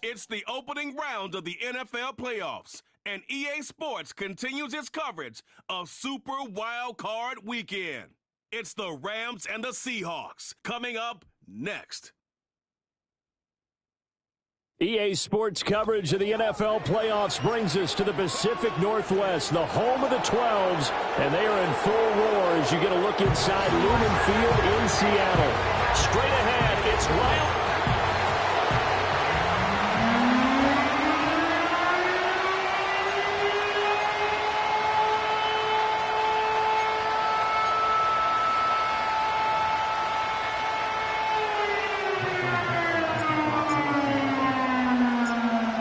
It's the opening round of the NFL playoffs, and EA Sports continues its coverage of Super Wild Card Weekend. It's the Rams and the Seahawks coming up next. EA Sports coverage of the NFL playoffs brings us to the Pacific Northwest, the home of the 12s, and they are in full roar as you get a look inside Lumen Field in Seattle. Straight ahead, it's Wild.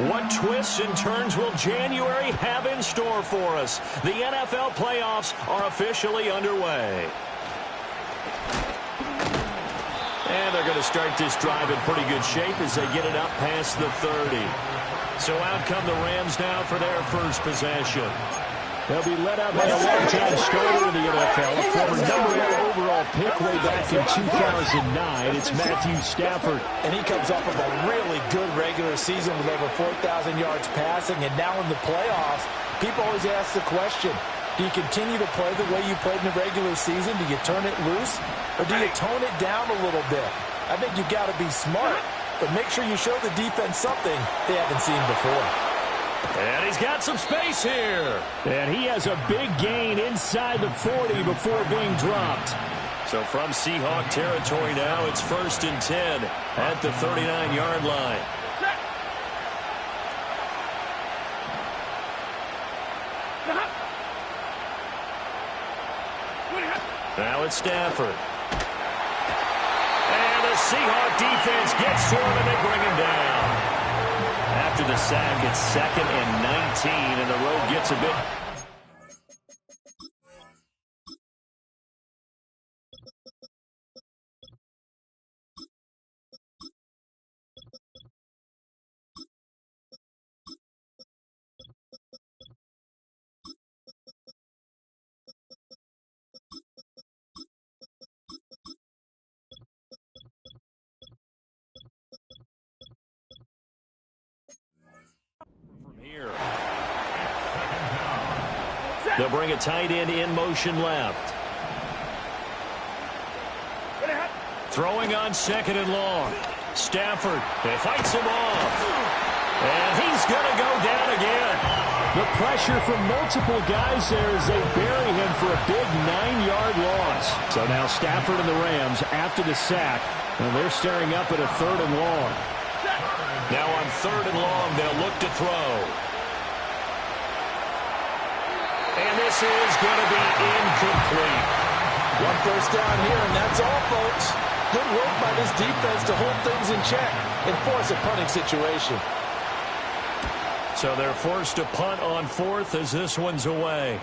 What twists and turns will January have in store for us? The NFL playoffs are officially underway. And they're going to start this drive in pretty good shape as they get it up past the 30. So out come the Rams now for their first possession. They'll be led out by a long-time starter in the NFL, a former #1 overall pick way back in 2009. It's Matthew Stafford. And he comes off of a really good regular season with over 4,000 yards passing. And now in the playoffs, people always ask the question, do you continue to play the way you played in the regular season? Do you turn it loose? Or do you tone it down a little bit? I think you've got to be smart, but make sure you show the defense something they haven't seen before. And he's got some space here. And he has a big gain inside the 40 before being dropped. So from Seahawk territory now, it's 1st and 10 at the 39-yard line. Now it's Stafford. And the Seahawk defense gets to him and they bring him down. After the sack, it's 2nd and 19, and the road gets a bit. They'll bring a tight end in motion left. Throwing on 2nd and long. Stafford fights him off. And he's going to go down again. The pressure from multiple guys there as they bury him for a big 9-yard loss. So now Stafford and the Rams after the sack. And they're staring up at a 3rd and long. Now on 3rd and long, they'll look to throw. And this is going to be incomplete. 1 first down here, and that's all, folks. Good work by this defense to hold things in check and force a punting situation. So they're forced to punt on 4th as this one's away.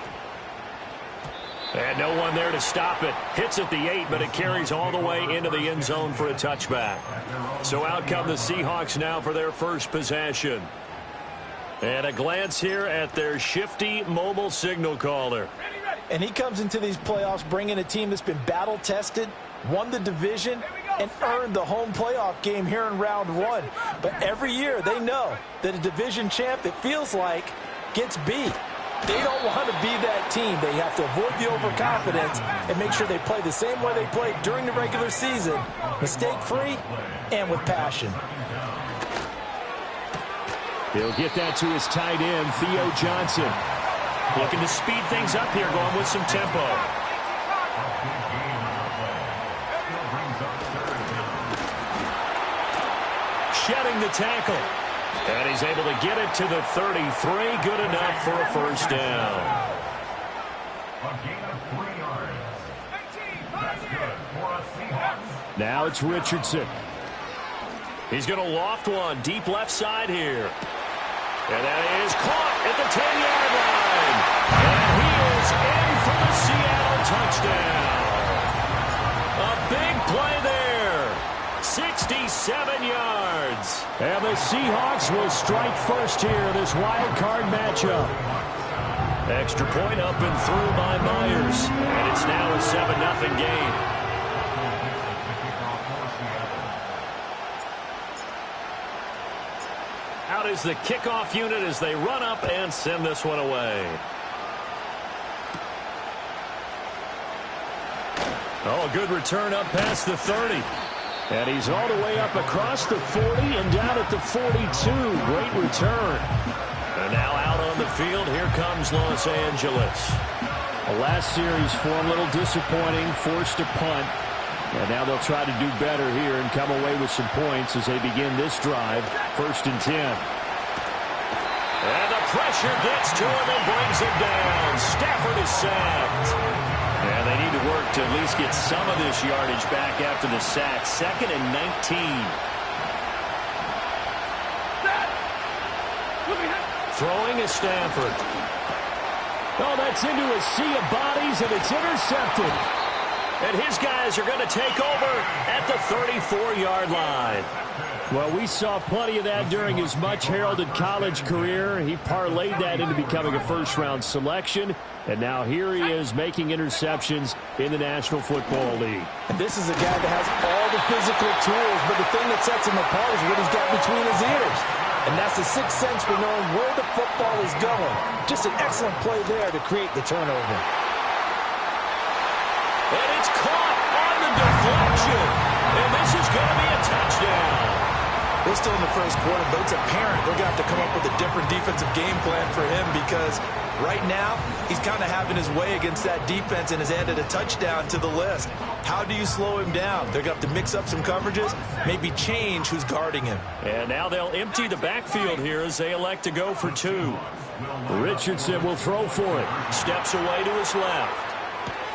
And no one there to stop it. Hits at the 8, but it carries all the way into the end zone for a touchback. So out come the Seahawks now for their first possession. And a glance here at their shifty mobile signal caller. And he comes into these playoffs bringing a team that's been battle-tested, won the division, and earned the home playoff game here in round 1. But every year they know that a division champ, it feels like, gets beat. They don't want to be that team. They have to avoid the overconfidence and make sure they play the same way they played during the regular season, mistake-free and with passion. He'll get that to his tight end, Theo Johnson. Looking to speed things up here, going with some tempo. Shedding the tackle. And he's able to get it to the 33. Good enough for a first down. Now it's Richardson. He's going to loft one deep left side here. And that is caught at the 10-yard line. And he is in for the Seattle touchdown. A big play there. 67 yards. And the Seahawks will strike first here in this wild card matchup. Extra point up and through by Myers. And it's now a 7-0 game. Out is the kickoff unit as they run up and send this one away. Oh, a good return up past the 30. And he's all the way up across the 40 and down at the 42. Great return. And now out on the field, here comes Los Angeles. The last series for a little disappointing, forced a punt. And now they'll try to do better here and come away with some points as they begin this drive. 1st and 10. And the pressure gets to him and brings him down. Stafford is sacked. And they need to work to at least get some of this yardage back after the sack. 2nd and 19. Throwing is Stafford. Oh, that's into a sea of bodies, and it's intercepted. And his guys are going to take over at the 34-yard line. Well, we saw plenty of that during his much-heralded college career. He parlayed that into becoming a first-round selection. And now here he is making interceptions in the National Football League. And this is a guy that has all the physical tools, but the thing that sets him apart is what he's got between his ears. And that's the sixth sense for knowing where the football is going. Just an excellent play there to create the turnover. And it's caught on the deflection. And this is going to be a touchdown. They're still in the first quarter, but it's apparent they're going to have to come up with a different defensive game plan for him because right now he's kind of having his way against that defense and has added a touchdown to the list. How do you slow him down? They're going to have to mix up some coverages, maybe change who's guarding him. And now they'll empty the backfield here as they elect to go for 2. Richardson will throw for it. Steps away to his left.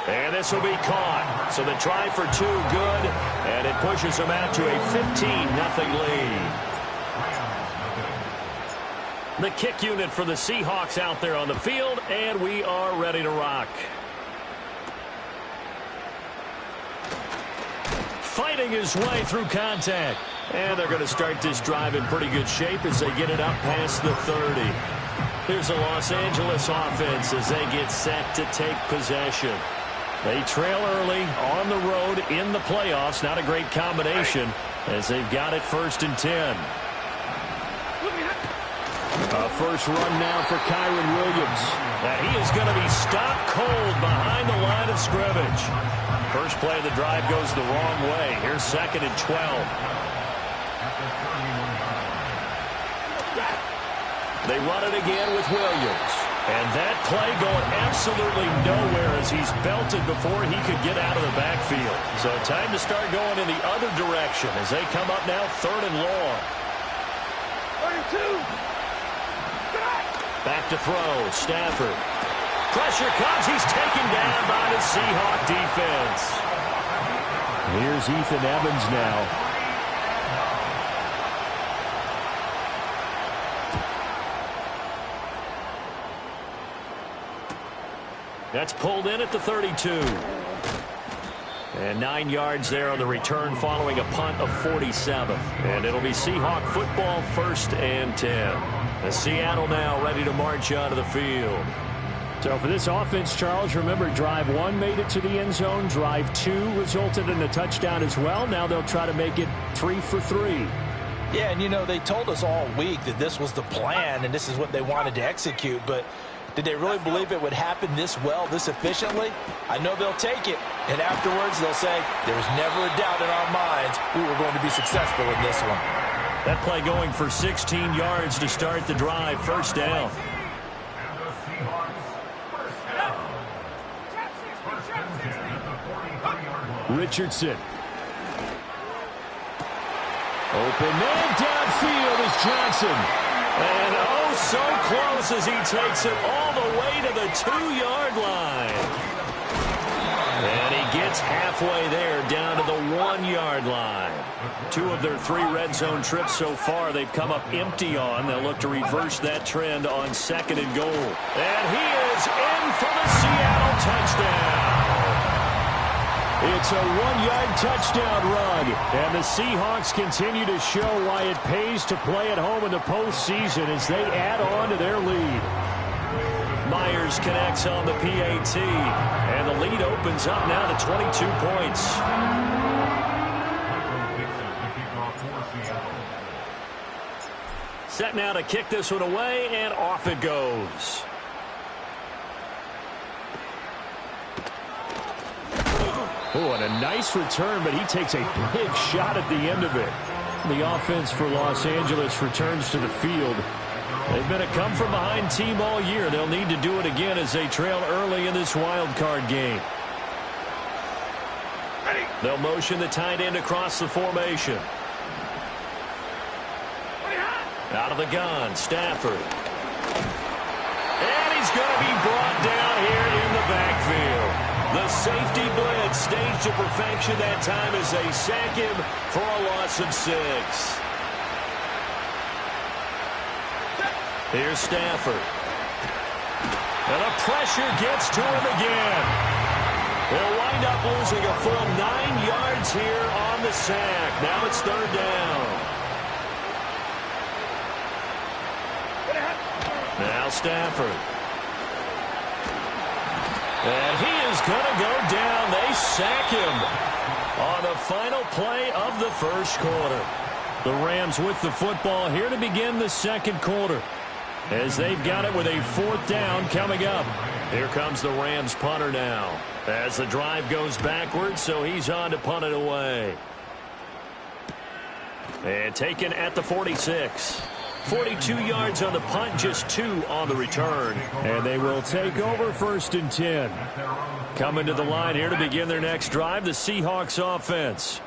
And this will be caught. So the try for 2, good. And it pushes them out to a 15-0 lead. The kick unit for the Seahawks out there on the field, and we are ready to rock. Fighting his way through contact. And they're going to start this drive in pretty good shape as they get it up past the 30. Here's the Los Angeles offense as they get set to take possession. They trail early on the road in the playoffs. Not a great combination as they've got it 1st and 10. A first run now for Kyren Williams. Now he is going to be stopped cold behind the line of scrimmage. First play of the drive goes the wrong way. Here's 2nd and 12. They run it again with Williams. And that play going absolutely nowhere as he's belted before he could get out of the backfield. So time to start going in the other direction as they come up now 3rd and long. 32. Back to throw, Stafford. Pressure comes, he's taken down by the Seahawk defense. Here's Ethan Evans now. That's pulled in at the 32. And 9 yards there on the return following a punt of 47. And it'll be Seahawk football 1st and 10. As Seattle now ready to march onto the field. So for this offense, Charles, remember drive 1 made it to the end zone. Drive 2 resulted in a touchdown as well. Now they'll try to make it 3 for 3. Yeah, and you know, they told us all week that this was the plan and this is what they wanted to execute, but did they really believe it would happen this well, this efficiently? I know they'll take it, and afterwards they'll say, there's never a doubt in our minds we were going to be successful in this one. That play going for 16 yards to start the drive, 1st down. Richardson. Open man downfield is Johnson. And oh, so close as he takes it all the way to the 2-yard line. And he gets halfway there down to the 1-yard line. 2 of their 3 red zone trips so far they've come up empty on. They'll look to reverse that trend on 2nd and goal. And he is in for the Seattle touchdown. It's a 1-yard touchdown run. And the Seahawks continue to show why it pays to play at home in the postseason as they add on to their lead. Myers connects on the PAT. And the lead opens up now to 22 points. Set now to kick this one away, and off it goes. Oh, and a nice return, but he takes a big shot at the end of it. The offense for Los Angeles returns to the field. They've been a come-from-behind team all year. They'll need to do it again as they trail early in this wild card game. They'll motion the tight end across the formation. Out of the gun, Stafford. And he's going to be brought down here in the backfield. The safety blitz staged to perfection that time as they sack him for a loss of 6. Here's Stafford. And the pressure gets to him again. They'll wind up losing a full 9 yards here on the sack. Now it's 3rd down. Now Stafford. And he is going to go down. They sack him on the final play of the first quarter. The Rams with the football here to begin the second quarter, as they've got it with a 4th down coming up. Here comes the Rams punter now, as the drive goes backwards, so he's on to punt it away. And taken at the 46. 42 yards on the punt, just 2 on the return. And they will take over 1st and 10. Coming to the line here to begin their next drive, the Seahawks offense.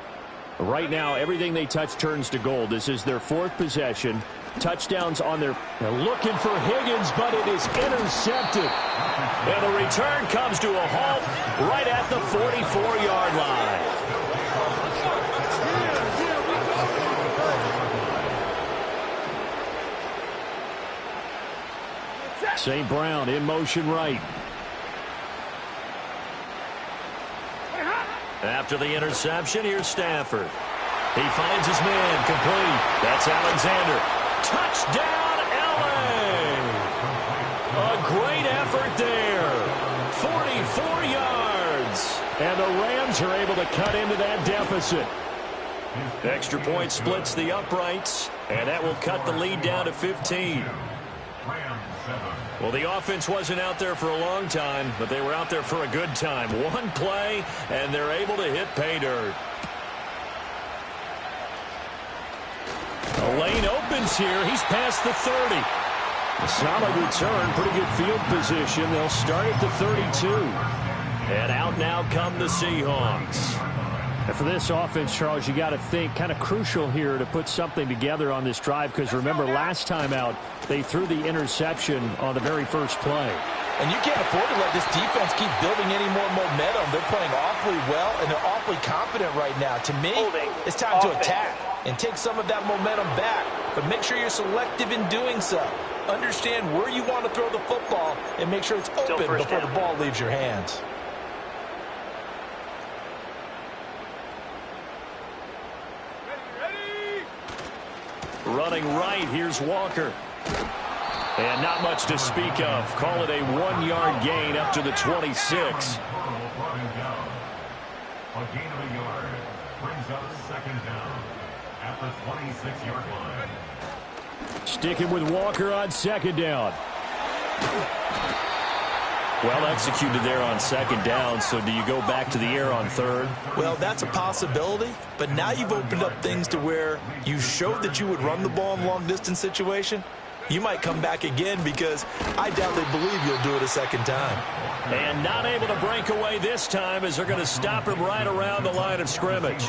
Right now, everything they touch turns to gold. This is their 4th possession. Touchdowns on their... They're looking for Higgins, but it is intercepted. And the return comes to a halt right at the 44-yard line. St. Brown in motion right. After the interception, here's Stafford. He finds his man, complete. That's Alexander. Touchdown, L.A. A great effort there. 44 yards. And the Rams are able to cut into that deficit. Extra point splits the uprights, and that will cut the lead down to 15. Well, the offense wasn't out there for a long time, but they were out there for a good time. One play, and they're able to hit pay dirt. The lane opens here. He's past the 30. A solid return, pretty good field position. They'll start at the 32. And out now come the Seahawks. And for this offense, Charles, you got to think kind of crucial here to put something together on this drive, because remember last time out they threw the interception on the very first play. And you can't afford to let this defense keep building any more momentum. They're playing awfully well, and they're awfully confident right now. To me, it's time to attack and take some of that momentum back. But make sure you're selective in doing so. Understand where you want to throw the football and make sure it's open before the ball leaves your hands. Running right, here's Walker. And not much to speak of. Call it a 1-yard gain up to the 26. A gain of a yard brings up 2nd down at the 26-yard line. Sticking with Walker on 2nd down. Well executed there on 2nd down, so do you go back to the air on 3rd? Well, that's a possibility, but now you've opened up things to where you showed that you would run the ball in long-distance situation. You might come back again, because I doubt they believe you'll do it a 2nd time. And not able to break away this time, as they're going to stop him right around the line of scrimmage.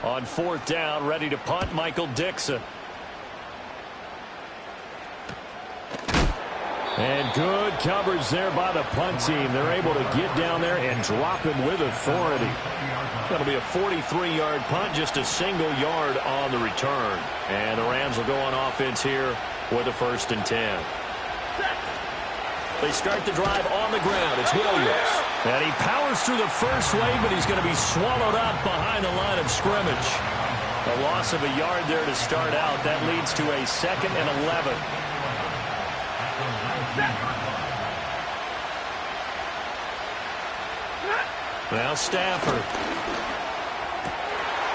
On 4th down, ready to punt, Michael Dixon. And good coverage there by the punt team. They're able to get down there and drop him with authority. That'll be a 43-yard punt, just a single yard on the return. And the Rams will go on offense here with a 1st and 10. They start the drive on the ground. It's Williams. And he powers through the first wave, but he's going to be swallowed up behind the line of scrimmage. A loss of a yard there to start out. That leads to a 2nd and 11. Now Stafford.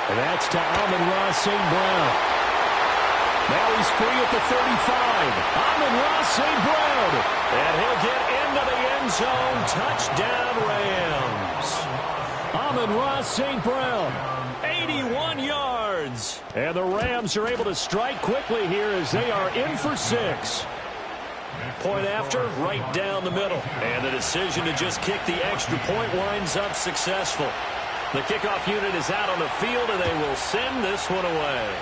And that's to Amon-Ra St. Brown. Now he's free at the 35. Amon-Ra St. Brown. And he'll get into the end zone. Touchdown, Rams. Amon-Ra St. Brown. 81 yards. And the Rams are able to strike quickly here as they are in for 6. Point after, right down the middle. And the decision to just kick the extra point winds up successful. The kickoff unit is out on the field, and they will send this one away.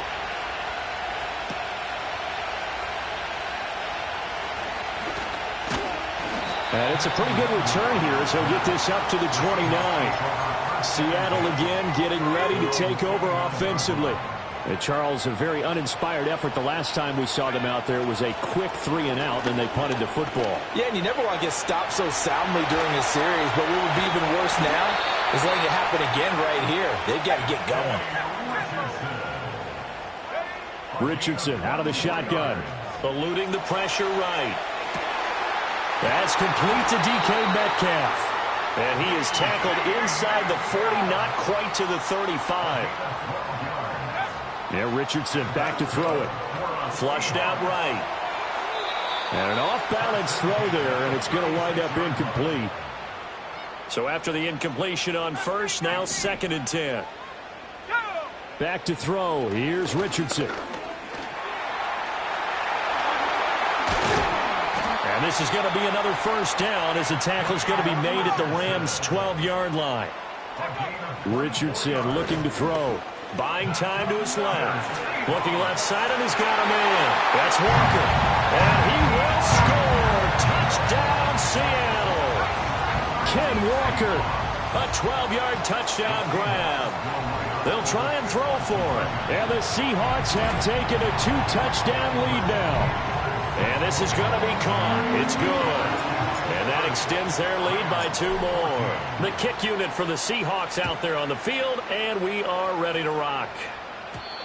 And it's a pretty good return here as he'll get this up to the 29. Seattle again getting ready to take over offensively. And Charles, a very uninspired effort the last time we saw them out there. It was a quick 3 and out, and they punted the football. Yeah, and you never want to get stopped so soundly during a series, but what would be even worse now is letting it happen again right here. They've got to get going. Richardson out of the shotgun. Eluding the pressure right. That's complete to DK Metcalf. And he is tackled inside the 40, not quite to the 35. Yeah, Richardson back to throw it. Flushed out right. And an off-balance throw there, and it's going to wind up incomplete. So after the incompletion on first, now 2nd and 10. Back to throw. Here's Richardson. And this is going to be another first down as the tackle is going to be made at the Rams' 12-yard line. Richardson looking to throw. Buying time to his left. Looking left side, and he's got a man. That's Walker. And he will score. Touchdown, Seattle. Ken Walker, a 12-yard touchdown grab. They'll try and throw for it. And the Seahawks have taken a 2-touchdown lead now. And this is going to be caught. It's good. And that extends their lead by 2 more. The kick unit for the Seahawks out there on the field, and we are ready to rock.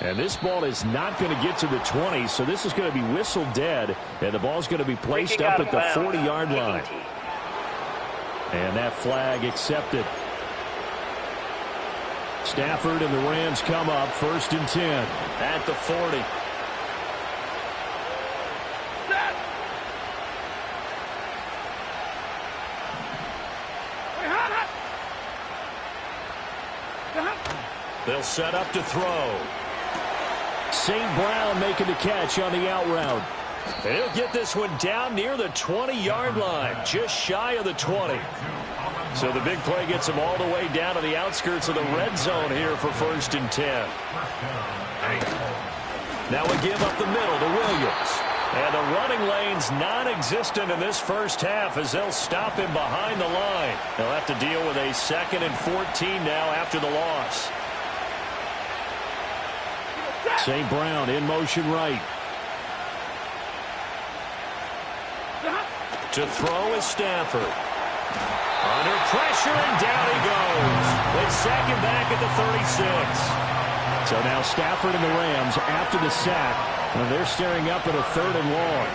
And this ball is not going to get to the 20, so this is going to be whistled dead, and the ball's going to be placed up at the 40-yard line. And that flag accepted. Stafford and the Rams come up 1st and 10 at the 40. They'll set up to throw. St. Brown making the catch on the out route. He'll get this one down near the 20-yard line, just shy of the 20. So the big play gets him all the way down to the outskirts of the red zone here for 1st and 10. Now a give up the middle to Williams. And the running lane's non-existent in this first half as they'll stop him behind the line. They'll have to deal with a 2nd and 14 now after the loss. St. Brown in motion right. To throw is Stafford. Under pressure, and down he goes. They sack him back at the 36. So now Stafford and the Rams, after the sack, they're staring up at a 3rd and long.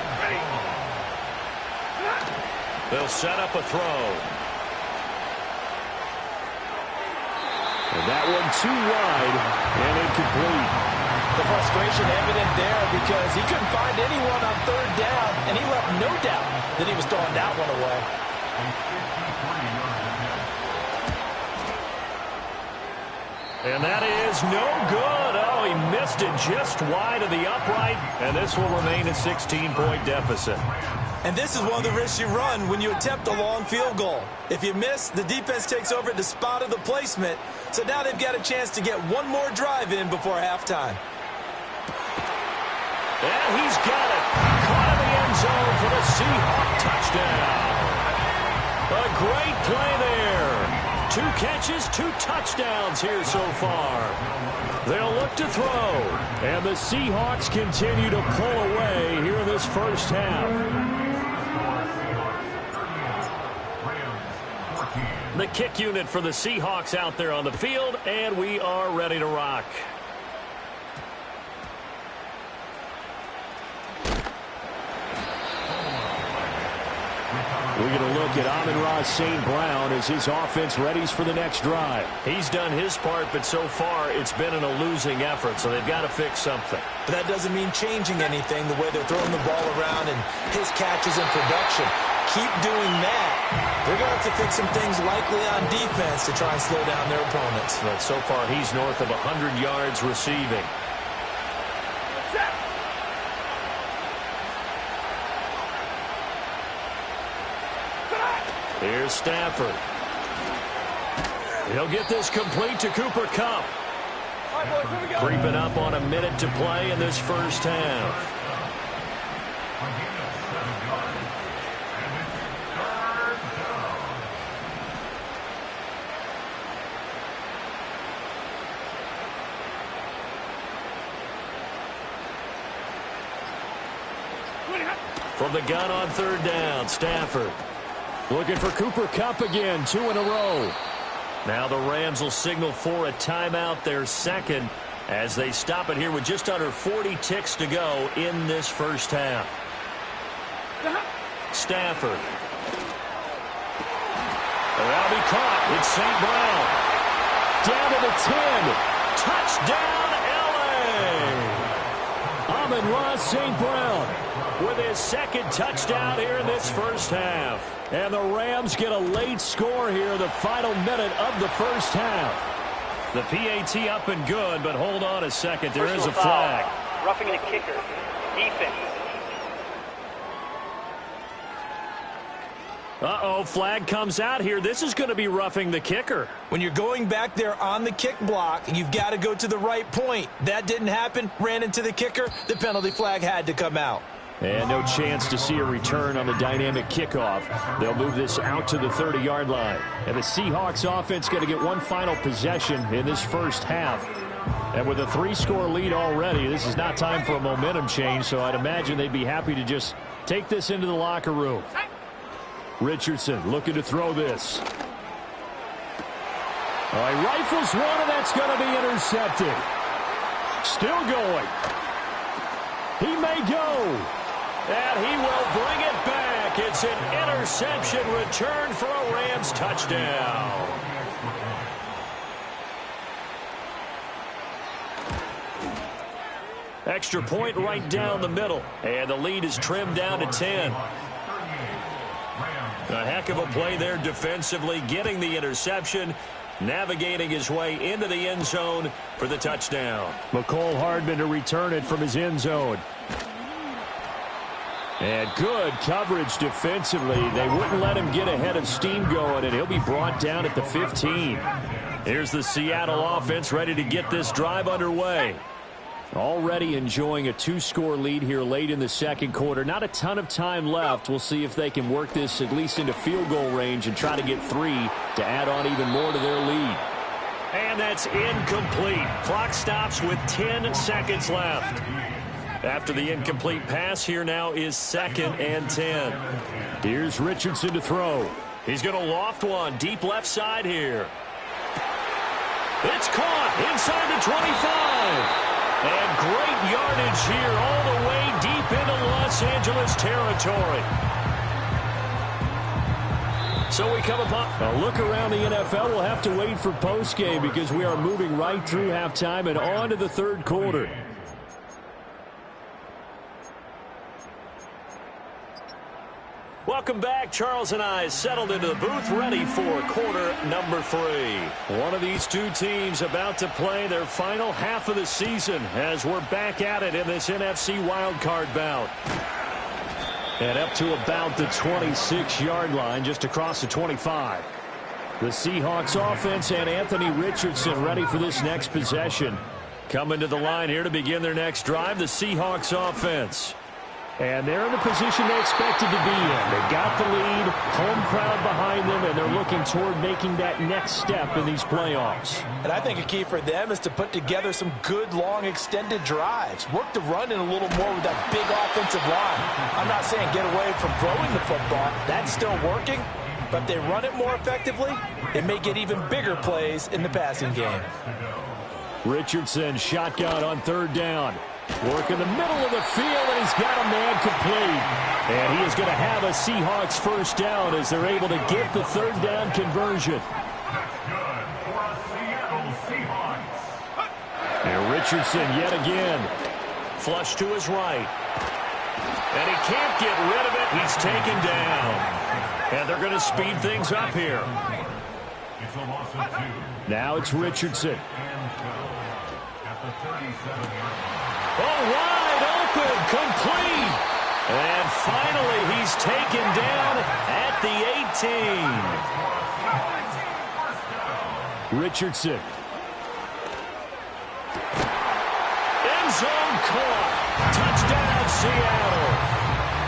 They'll set up a throw. And that one too wide and incomplete. The frustration evident there because he couldn't find anyone on 3rd down, and he left no doubt that he was throwing that one away. And that is no good. Oh, he missed it just wide of the upright, and this will remain a 16-point deficit. And this is one of the risks you run when you attempt a long field goal. If you miss, the defense takes over at the spot of the placement, so now they've got a chance to get one more drive in before halftime. And he's got it. Caught in the end zone for the Seahawk touchdown. A great play there. 2 catches, 2 touchdowns here so far. They'll look to throw. And the Seahawks continue to pull away here in this first half. The kick unit for the Seahawks out there on the field, and we are ready to rock. We're going to look at Amon-Ra St. Brown as his offense readies for the next drive. He's done his part, but so far it's been in a losing effort, so they've got to fix something. But that doesn't mean changing anything, the way they're throwing the ball around and his catches and production. Keep doing that. They're going to have to fix some things likely on defense to try and slow down their opponents. But so far he's north of 100 yards receiving. Here's Stafford. He'll get this complete to Cooper Kupp. Creeping up on a minute to play in this first half. From the gun on third down, Stafford. Looking for Cooper Kupp again, 2 in a row. Now the Rams will signal for a timeout, their second, as they stop it here with just under 40 ticks to go in this first half. Stafford. That'll be caught. It's St. Brown. Down to the 10. Touchdown, L.A. Amon-Ra St. Brown with his second touchdown here in this first half. And the Rams get a late score here, the final minute of the first half. The PAT up and good, but hold on a second. There is a flag. Roughing the kicker. Defense. Uh-oh, flag comes out here. This is going to be roughing the kicker. When you're going back there on the kick block, you've got to go to the right point. That didn't happen. Ran into the kicker. The penalty flag had to come out. And no chance to see a return on the dynamic kickoff. They'll move this out to the 30-yard line. And the Seahawks offense going to get one final possession in this first half. And with a 3-score lead already, this is not time for a momentum change, so I'd imagine they'd be happy to just take this into the locker room. Richardson looking to throw this. All right, rifles one, and that's going to be intercepted. Still going. He may go. And he will bring it back. It's an interception return for a Rams touchdown. Extra point right down the middle. And the lead is trimmed down to 10. A heck of a play there defensively, getting the interception, navigating his way into the end zone for the touchdown. Mecole Hardman to return it from his end zone. And good coverage defensively. They wouldn't let him get ahead of steam going, and he'll be brought down at the 15. Here's the Seattle offense ready to get this drive underway. Already enjoying a 2-score lead here late in the second quarter. Not a ton of time left. We'll see if they can work this at least into field goal range and try to get 3 to add on even more to their lead. And that's incomplete. Clock stops with 10 seconds left. After the incomplete pass, here now is 2nd and 10. Here's Richardson to throw. He's going to loft one deep left side here. It's caught inside the 25. And great yardage here all the way deep into Los Angeles territory. So we come upon a look around the NFL. We'll have to wait for postgame because we are moving right through halftime and on to the third quarter. Welcome back. Charles and I settled into the booth, ready for quarter number 3. One of these two teams about to play their final half of the season as we're back at it in this NFC wildcard bout. And up to about the 26-yard line, just across the 25. The Seahawks offense and Anthony Richardson ready for this next possession. Coming to the line here to begin their next drive, the Seahawks offense. And they're in the position they expected to be in. They've got the lead, home crowd behind them, and they're looking toward making that next step in these playoffs. And I think a key for them is to put together some good, long, extended drives. Work the run in a little more with that big offensive line. I'm not saying get away from throwing the football. That's still working. But if they run it more effectively, they may get even bigger plays in the passing game. Richardson shotgun on third down. Work in the middle of the field, and he's got a man complete. And he is going to have a Seahawks first down as they're able to get the third down conversion. And Richardson yet again. Flush to his right. And he can't get rid of it. He's taken down. And they're going to speed things up here. It's a loss of 2. Now it's Richardson. At the 37-yard line. Oh, wide open, complete. And finally, he's taken down at the 18. Richardson. End zone caught. Touchdown, Seattle.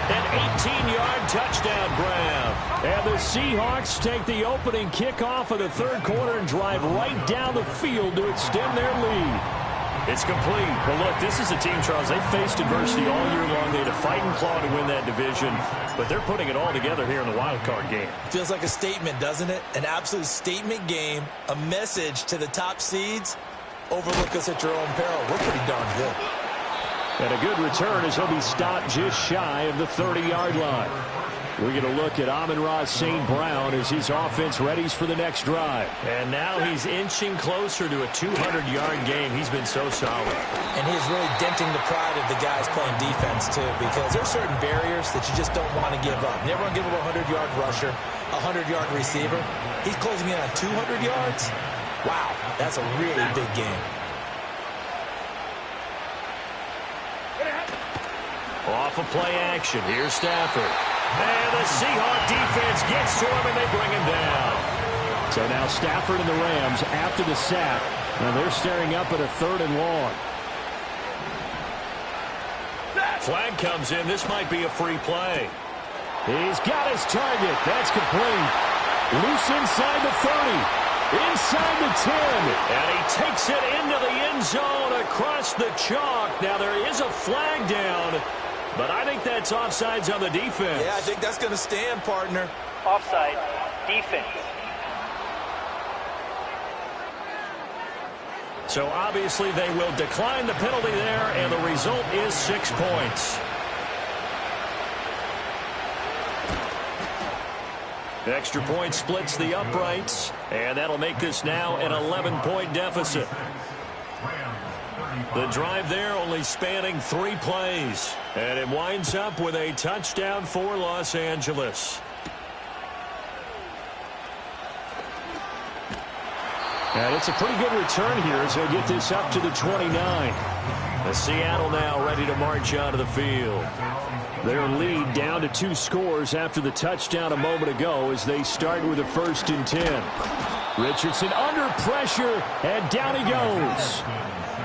An 18-yard touchdown grab. And the Seahawks take the opening kickoff of the third quarter and drive right down the field to extend their lead. It's complete. Well, look, this is a team, Charles, they faced adversity all year long. They had to fight and claw to win that division, but they're putting it all together here in the wild card game. Feels like a statement, doesn't it? An absolute statement game, a message to the top seeds. Overlook us at your own peril. We're pretty darn good. And a good return as he'll be stopped just shy of the 30-yard line. We're going to look at Amon-Ra St. Brown as his offense readies for the next drive. And now he's inching closer to a 200-yard game. He's been so solid. And he's really denting the pride of the guys playing defense, too, because there's certain barriers that you just don't want to give up. Never want to give up a 100-yard rusher, a 100-yard receiver. He's closing in on 200 yards. Wow, that's a really big game. Off of play action. Here's Stafford. And the Seahawk defense gets to him, and they bring him down. So now Stafford and the Rams after the sack. And they're staring up at a 3rd and long. Flag comes in. This might be a free play. He's got his target. That's complete. Loose inside the 30. Inside the 10. And he takes it into the end zone across the chalk. Now there is a flag down. But I think that's offsides on the defense. Yeah, I think that's going to stand, partner. Offside, defense. So obviously they will decline the penalty there, and the result is 6 points. Extra point splits the uprights, and that'll make this now an 11-point deficit. The drive there only spanning 3 plays. And it winds up with a touchdown for Los Angeles. And it's a pretty good return here as they'll get this up to the 29. The Seattle now ready to march out of the field. Their lead down to 2 scores after the touchdown a moment ago as they start with a 1st and 10. Richardson under pressure, and down he goes.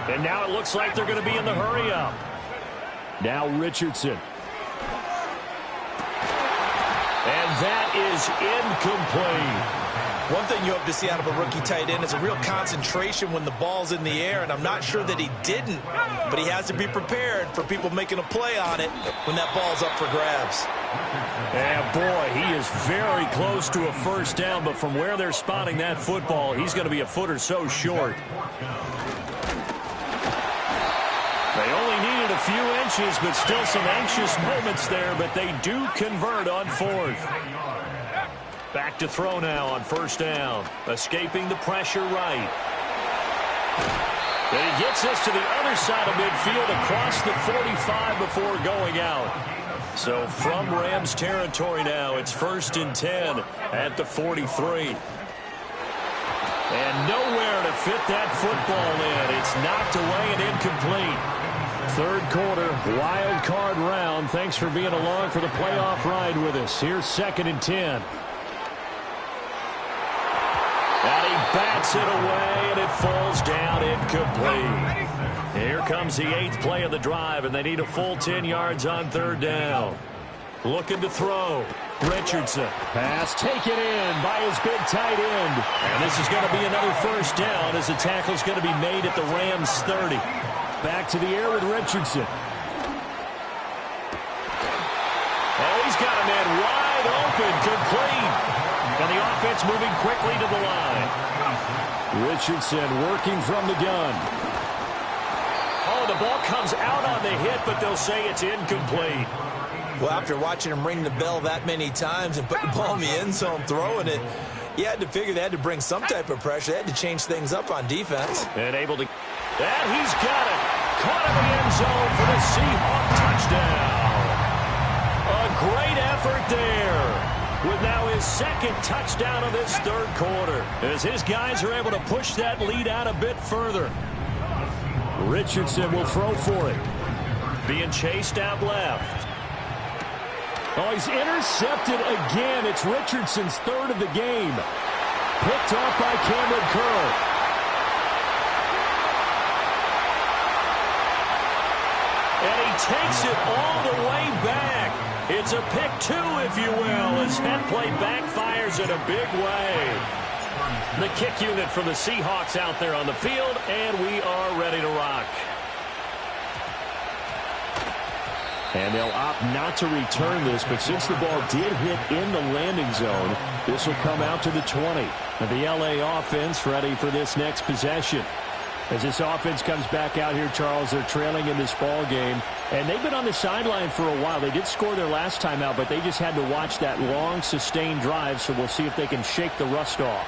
And now it looks like they're going to be in the hurry-up. Now Richardson. And that is incomplete. One thing you hope to see out of a rookie tight end is a real concentration when the ball's in the air, and I'm not sure that he didn't, but he has to be prepared for people making a play on it when that ball's up for grabs. And boy, he is very close to a 1st down, but from where they're spotting that football, he's going to be a foot or so short. They only needed a few inches, but still some anxious moments there, but they do convert on 4th. Back to throw now on 1st down. Escaping the pressure right. And he gets us to the other side of midfield across the 45 before going out. So from Rams territory now, it's 1st and 10 at the 43. And nowhere to fit that football in. It's knocked away and incomplete. 3rd quarter, wild card round. Thanks for being along for the playoff ride with us. Here's 2nd and 10. And he bats it away, and it falls down incomplete. Here comes the 8th play of the drive, and they need a full 10 yards on 3rd down. Looking to throw. Richardson. Pass taken in by his big tight end. And this is going to be another 1st down as the tackle's going to be made at the Rams 30. Back to the air with Richardson. Oh, he's got a man wide open, complete. offense moving quickly to the line. Richardson working from the gun. Oh, the ball comes out on the hit, but they'll say it's incomplete. Well, after watching him ring the bell that many times and put the ball in the end zone throwing it, you had to figure they had to bring some type of pressure. They had to change things up on defense. And able to... And he's got it. Caught in the end zone for the Seahawk touchdown. A great effort there. With now his second touchdown of this third quarter. As his guys are able to push that lead out a bit further. Richardson will throw for it. Being chased out left. Oh, he's intercepted again. It's Richardson's third of the game. Picked off by Cameron Curl. And he takes it all the way back. It's a pick two, if you will, as that play backfires in a big way. The kick unit for the Seahawks out there on the field, and we are ready to rock. And they'll opt not to return this, but since the ball did hit in the landing zone, this will come out to the 20. And the LA offense ready for this next possession. As this offense comes back out here, Charles, they're trailing in this ball game. And they've been on the sideline for a while. They did score their last time out, but they just had to watch that long, sustained drive, so we'll see if they can shake the rust off.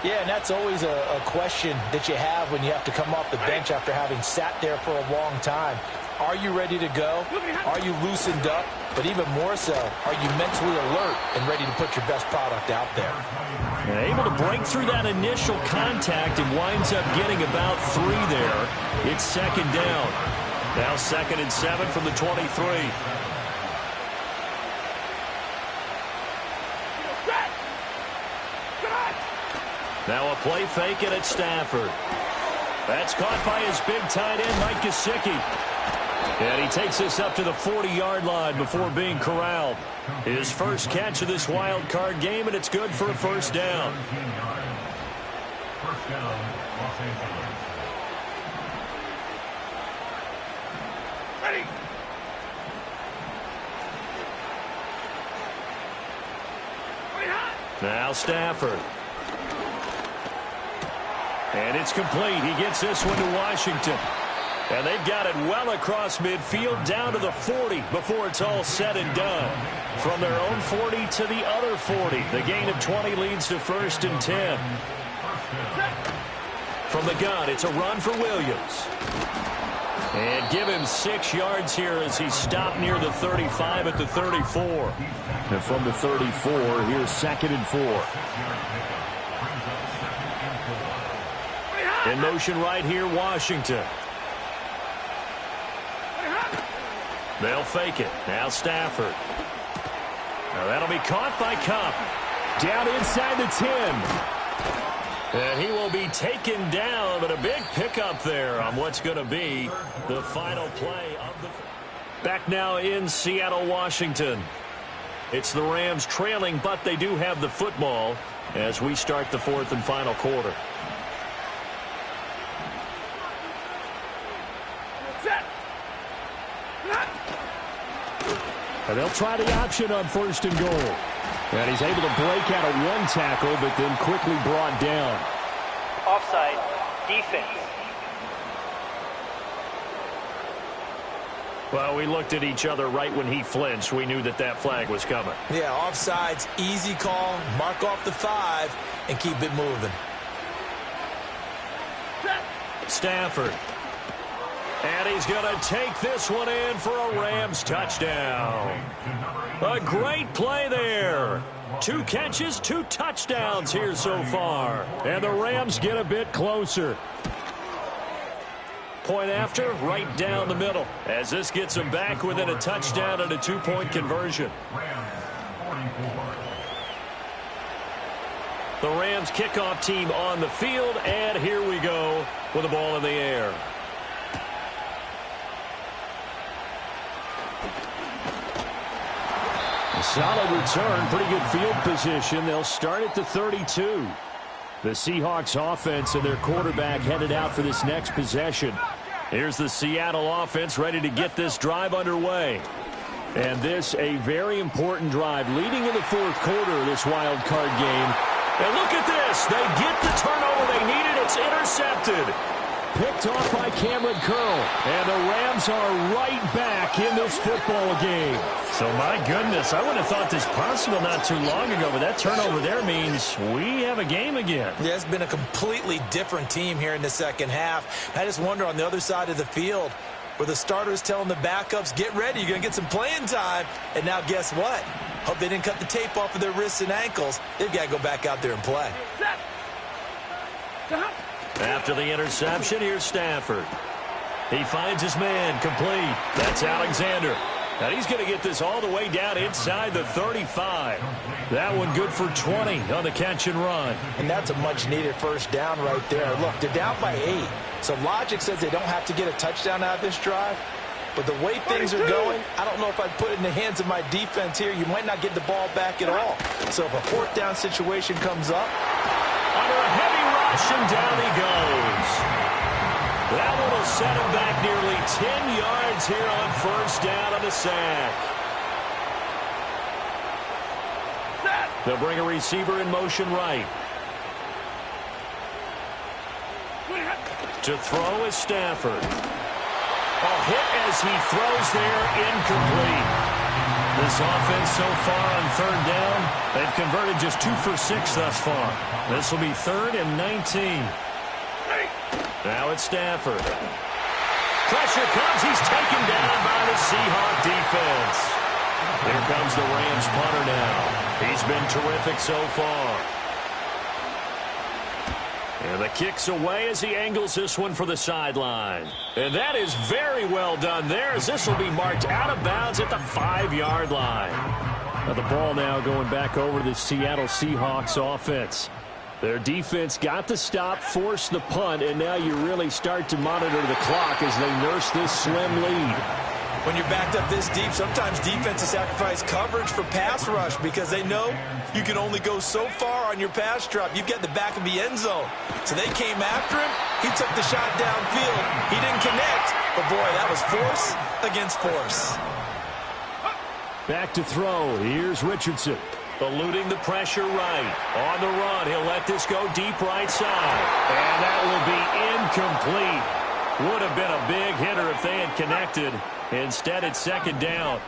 Yeah, and that's always a question that you have when you have to come off the bench after having sat there for a long time. Are you ready to go? Are you loosened up? But even more so, are you mentally alert and ready to put your best product out there? And able to break through that initial contact and winds up getting about 3 there. It's second down. Now 2nd and 7 from the 23. Now a play fake and it's Stafford. That's caught by his big tight end, Mike Gesicki. And he takes this up to the 40-yard line before being corralled. His first catch of this wild card game, and it's good for a first down. First down, Los Angeles. Ready. Now Stafford. And it's complete. He gets this one to Washington. And they've got it well across midfield down to the 40 before it's all said and done. From their own 40 to the other 40. The gain of 20 leads to 1st and 10. From the gun, it's a run for Williams. And give him 6 yards here as he stopped near the 35 at the 34. And from the 34, here's 2nd and 4. In motion right here, Washington. They'll fake it. Now Stafford. Now that'll be caught by Kupp. Down inside the 10. And he will be taken down, but a big pickup there on what's going to be the final play of the... Back now in Seattle, Washington. It's the Rams trailing, but they do have the football as we start the 4th and final quarter. And they'll try the option on 1st and goal. And he's able to break out of one tackle, but then quickly brought down. Offside, defense. Well, we looked at each other right when he flinched. We knew that that flag was coming. Yeah, offsides, easy call. Mark off the 5 and keep it moving. Stafford. And he's going to take this one in for a Rams touchdown. A great play there. 2 catches, 2 touchdowns here so far. And the Rams get a bit closer. Point after, right down the middle. As this gets them back within a touchdown and a 2-point conversion. The Rams kickoff team on the field. And here we go with the ball in the air. Solid return, pretty good field position. They'll start at the 32. The Seahawks offense and their quarterback headed out for this next possession. Here's the Seattle offense ready to get this drive underway. And this a very important drive leading in the 4th quarter of this wild card game. And look at this. They get the turnover they needed. It's intercepted. Picked off by Cameron Curl. And the Rams are right back in this football game. So, my goodness, I wouldn't have thought this possible not too long ago, but that turnover there means we have a game again. Yeah, it's been a completely different team here in the second half. I just wonder on the other side of the field where the starters telling the backups, get ready, you're going to get some playing time. And now guess what? Hope they didn't cut the tape off of their wrists and ankles. They've got to go back out there and play. After the interception, here's Stafford. He finds his man complete. That's Alexander. And he's going to get this all the way down inside the 35. That one good for 20 on the catch and run. And that's a much-needed first down right there. Look, they're down by 8. So logic says they don't have to get a touchdown out of this drive. But the way things are going, I don't know if I'd put it in the hands of my defense here. You might not get the ball back at all. So if a fourth down situation comes up. Under a heavy rush, and down he goes. That one will set him back nearly 10 yards here on first down on the sack. They'll bring a receiver in motion right. To throw is Stafford. A hit as he throws there, incomplete. This offense so far on third down, they've converted just 2 for 6 thus far. This will be 3rd and 19. Now it's Stafford. Pressure comes. He's taken down by the Seahawk defense. Here comes the Rams punter now. He's been terrific so far. And the kick's away as he angles this one for the sideline. And that is very well done there as this will be marked out of bounds at the 5-yard line. Now the ball now going back over to the Seattle Seahawks offense. Their defense got the stop, forced the punt, and now you really start to monitor the clock as they nurse this slim lead. When you're backed up this deep, sometimes defenses sacrifice coverage for pass rush because they know you can only go so far on your pass drop. You get the back of the end zone. So they came after him. He took the shot downfield. He didn't connect. But, boy, that was force against force. Back to throw. Here's Richardson. Eluding the pressure right. On the run, he'll let this go deep right side. And that will be incomplete. Would have been a big hitter if they had connected. Instead, it's second down.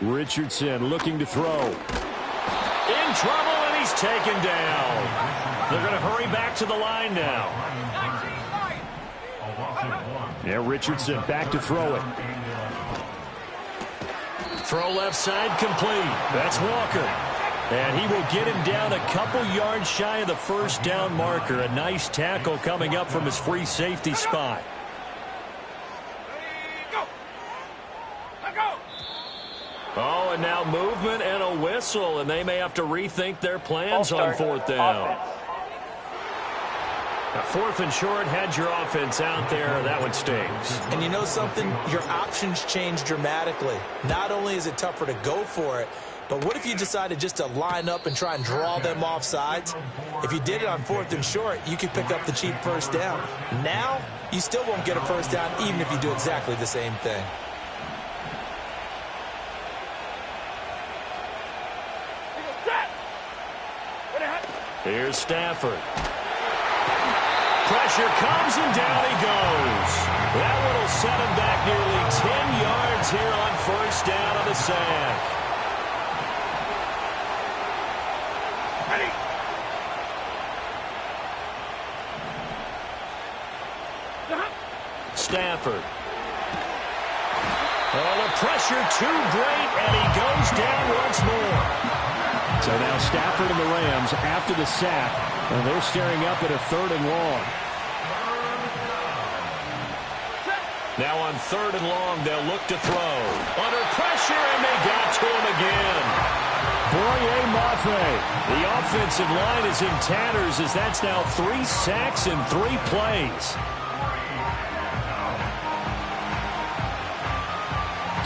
Richardson looking to throw. In trouble, and he's taken down. They're going to hurry back to the line now. Yeah, Richardson back to throw it. Throw left side complete. That's Walker. And he will get him down a couple yards shy of the first down marker. A nice tackle coming up from his free safety spot. Oh, and now movement and a whistle, and they may have to rethink their plans on fourth down. Now, 4th and short, had your offense out there. That one stings. And you know something? Your options change dramatically. Not only is it tougher to go for it, but what if you decided just to line up and try and draw them off sides? If you did it on 4th and short, you could pick up the cheap first down. Now, you still won't get a first down even if you do exactly the same thing. Here's Stafford. Pressure comes, and down he goes. That one will set him back nearly 10 yards here on first down on the sack. Stafford. Oh, the pressure too great, and he goes down once more. So now Stafford and the Rams after the sack, and they're staring up at a 3rd and long. Now on 3rd and long, they'll look to throw. Under pressure, and they got to him again. Boye Mafe. The offensive line is in tatters as that's now 3 sacks in 3 plays.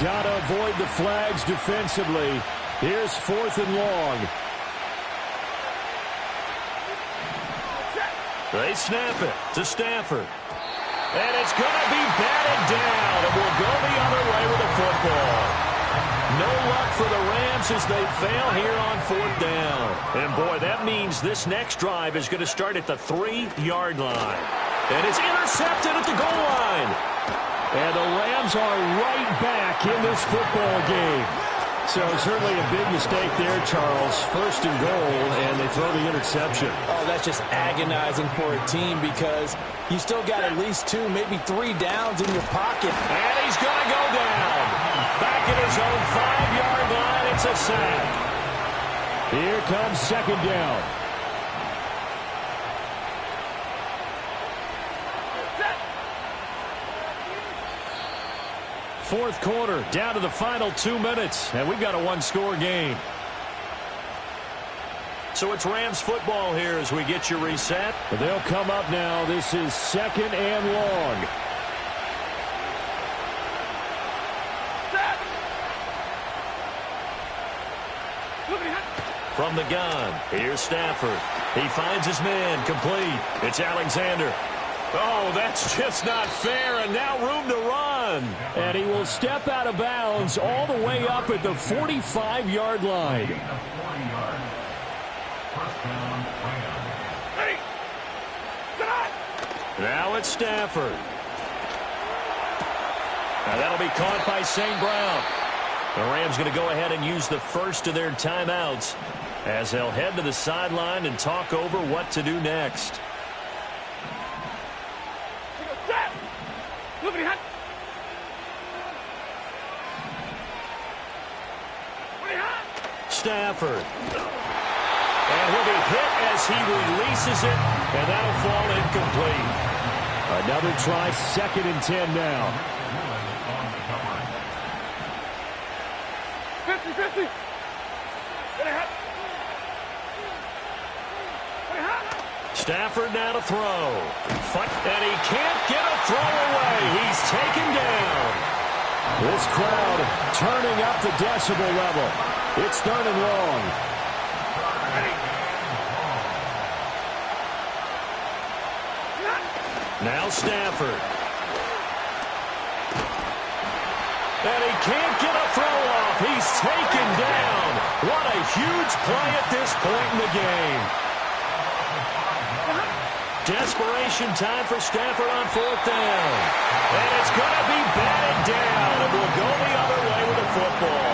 Gotta avoid the flags defensively. Here's 4th and long. They snap it to Stafford. And it's going to be batted down, and we'll go the other way with the football. No luck for the Rams as they fail here on 4th down. And, boy, that means this next drive is going to start at the 3-yard line. And it's intercepted at the goal line. And the Rams are right back in this football game. So certainly a big mistake there, Charles. 1st and goal, and they throw the interception. Oh, that's just agonizing for a team because you still got at least 2, maybe 3 downs in your pocket. And he's going to go down. Back at his own 5-yard line, it's a sack. Here comes 2nd down. Fourth quarter, down to the final 2 minutes, and we've got a 1-score game. So it's Rams football here as we get you reset. But they'll come up now. This is 2nd and long. From the gun, here's Stafford. He finds his man, complete. It's Alexander. Oh, that's just not fair, and now room to run. And he will step out of bounds all the way up at the 45-yard line. Now it's Stafford. Now that'll be caught by St. Brown. The Rams going to go ahead and use the first of their timeouts as they'll head to the sideline and talk over what to do next. Stafford. And he'll be hit as he releases it, and that'll fall incomplete. Another try, 2nd and 10 now. 50-50. Stafford now to throw. And he can't get a throw away. He's taken down. This crowd turning up the decibel level. It's 3rd and long. Now Stafford. And he can't get a throw off. He's taken down. What a huge play at this point in the game. Desperation time for Stafford on 4th down. And it's going to be batted down, and we'll go the other way with the football.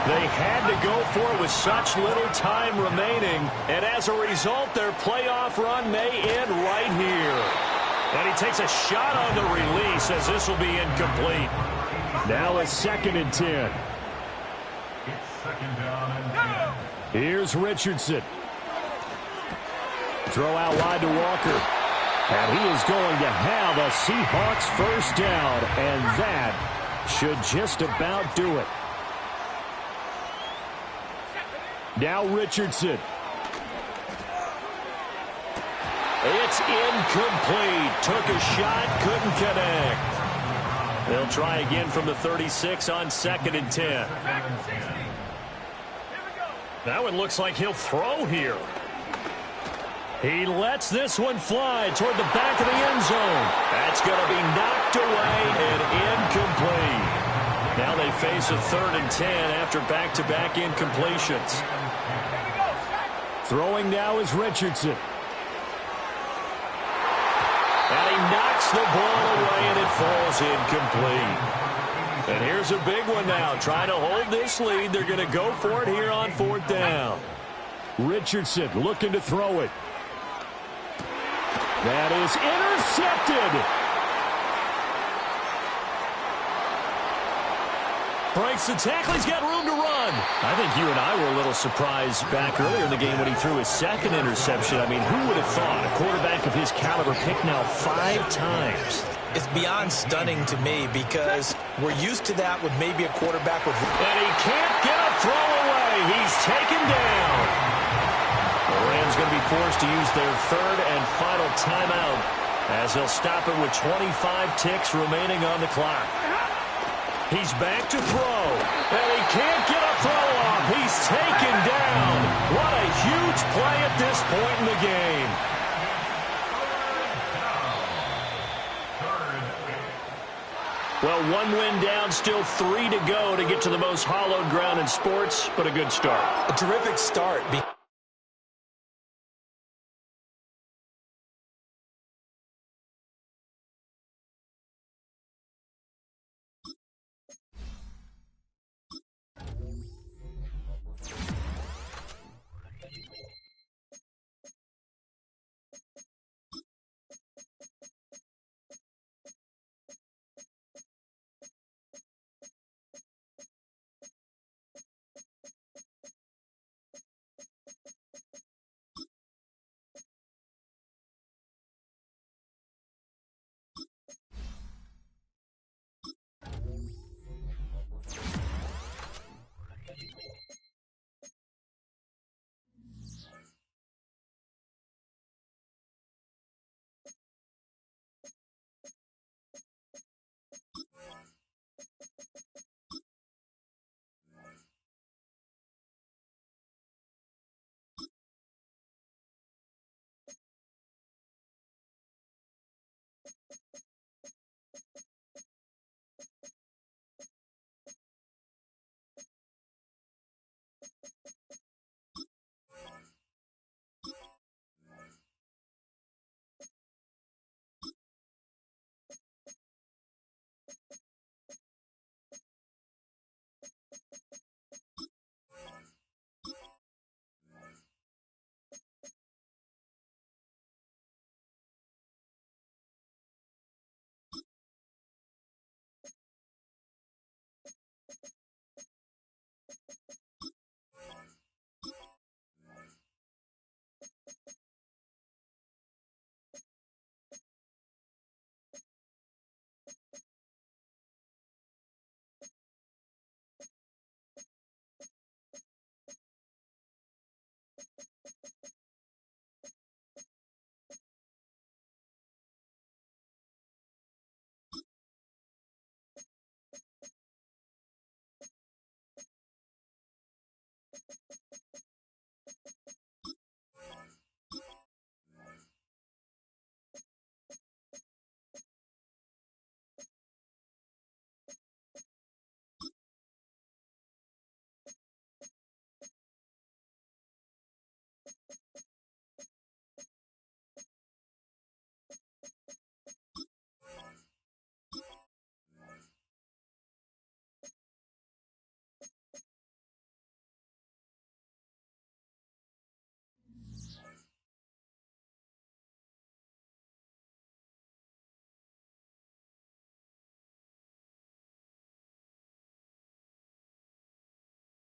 They had to go for it with such little time remaining, and as a result, their playoff run may end right here. And he takes a shot on the release as this will be incomplete. Now it's 2nd and 10. It's 2nd down and 10. Here's Richardson. Throw out wide to Walker. And he is going to have a Seahawks 1st down. And that should just about do it. Now Richardson. It's incomplete. Took a shot, couldn't connect. They'll try again from the 36 on 2nd and 10. That one looks like he'll throw here. He lets this one fly toward the back of the end zone. That's going to be knocked away and incomplete. Now they face a 3rd and 10 after back-to-back incompletions. Throwing now is Richardson. And he knocks the ball away, and it falls incomplete. And here's a big one now. Trying to hold this lead. They're going to go for it here on 4th down. Richardson looking to throw it. That is intercepted. Breaks the tackle. He's got room to run. I think you and I were a little surprised back earlier in the game when he threw his 2nd interception. I mean, who would have thought a quarterback of his caliber picked now 5 times? It's beyond stunning to me because we're used to that with maybe a quarterback with... And he can't get a throw away. He's taken down. The Rams going to be forced to use their 3rd and final timeout as they'll stop it with 25 ticks remaining on the clock. He's back to throw, and he can't get a throw off. He's taken down. What a huge play at this point in the game. Well, 1 win down, still 3 to go to get to the most hallowed ground in sports, but a good start. A terrific start.